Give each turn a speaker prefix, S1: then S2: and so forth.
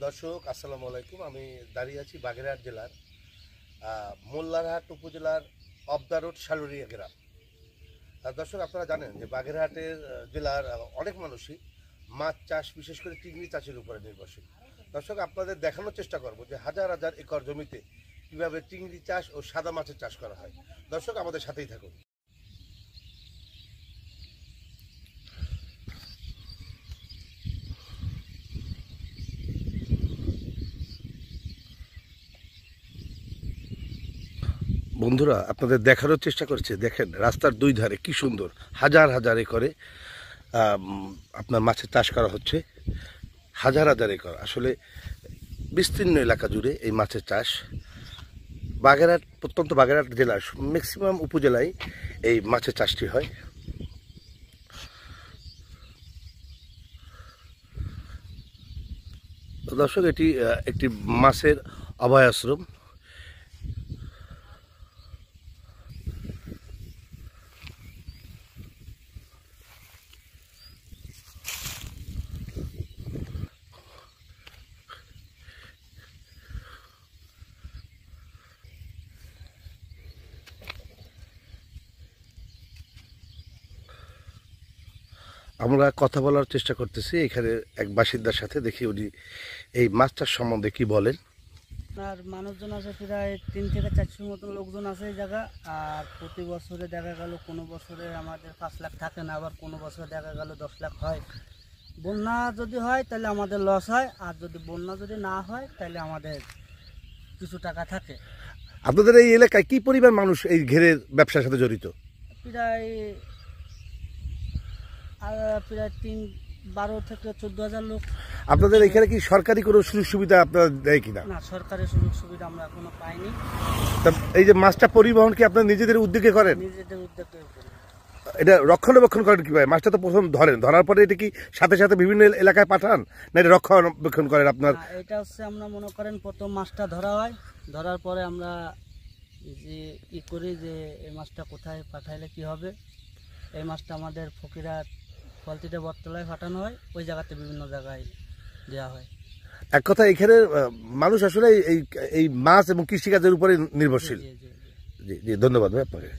S1: দর্শক আসসালামু আলাইকুম। আমি দাঁড়িয়ে আছি বাগেরহাট জেলার মোল্লারহাট উপজেলার অবদা রোড শালুরিয়া গ্রাম। দর্শক আপনারা জানেন যে বাগেরহাটের জেলার অনেক মানুষই মাছ চাষ, বিশেষ করে চিংড়ি চাষের উপরে নির্ভরশীল। দর্শক আপনাদের দেখানোর চেষ্টা করব যে হাজার হাজার একর জমিতে কীভাবে চিংড়ি চাষ ও সাদা মাছের চাষ করা হয়। দর্শক আমাদের সাথেই থাকুন। বন্ধুরা আপনাদের দেখানোর চেষ্টা করছে, দেখেন রাস্তার দুই ধারে কি সুন্দর হাজার হাজার একরে আপনার মাছের চাষ করা হচ্ছে। হাজার হাজার একর, আসলে বিস্তীর্ণ এলাকা জুড়ে এই মাছের চাষ। বাগেরহাট, প্রত্যন্ত বাগেরহাট জেলার ম্যাক্সিমাম উপজেলায় এই মাছের চাষটি হয়। দর্শক এটি একটি মাছের অভয়াশ্রম। আমরা কথা বলার চেষ্টা করতেছি এখানে এক বাসিন্দার সাথে, দেখি উনি এই মাছটার সম্বন্ধে কি বলেন।
S2: আর মানুষজন আছে প্রায় 3 থেকে 400 মতন লোকজন আছে এই জায়গা। আর প্রতি বছরে দেখা গেল কোনো বছরে আমাদের 5 লাখ থাকে না, আবার কোনো বছরে দেখা গেল 10 লাখ হয়। বন্যা যদি হয় তাহলে আমাদের লস হয়, আর যদি বন্যা যদি না হয় তাহলে আমাদের কিছু টাকা থাকে।
S1: আপনাদের এই এলাকায় কি পরিমাণ মানুষ এই ঘেরের ব্যবসার সাথে জড়িত?
S2: প্রায় 12 থেকে 14,000 লোক।
S1: আপনাদের এখানে কি সরকারি কোনো সুযোগ সুবিধা আপনারা দেয় কিনা?
S2: না, সরকারি সুযোগ সুবিধা আমরা এখনো পাইনি।
S1: তা এই যে মাছটা পরিবহন কি আপনারা নিজেদের উদ্যোগে করেন?
S2: নিজেদের উদ্যোগে করি।
S1: এটা রক্ষণাবেক্ষণ করেন কিভাবে? মাছটা তো প্রথম ধরেন, ধরার পরে এটা কি সাথে সাথে বিভিন্ন এলাকায় পাঠান, না এটা রক্ষণাবেক্ষণ করেন আপনার?
S2: এটা হচ্ছে আমরা মনে করেন প্রথম মাছটা ধরা হয়, ধরার পরে আমরা যে করি যে এই মাছটা কোথায় পাঠাইলে কি হবে। এই মাছটা আমাদের ফকিরাত ফলতিটা বটতলায় পাঠানো হয়, ওই জায়গাতে বিভিন্ন জায়গায় দেওয়া হয়।
S1: এক কথা এখানে মানুষ আসলে এই মাছ এবং কৃষিকাজের উপরে নির্ভরশীল। জি জি, ধন্যবাদ ভাই আপনাকে।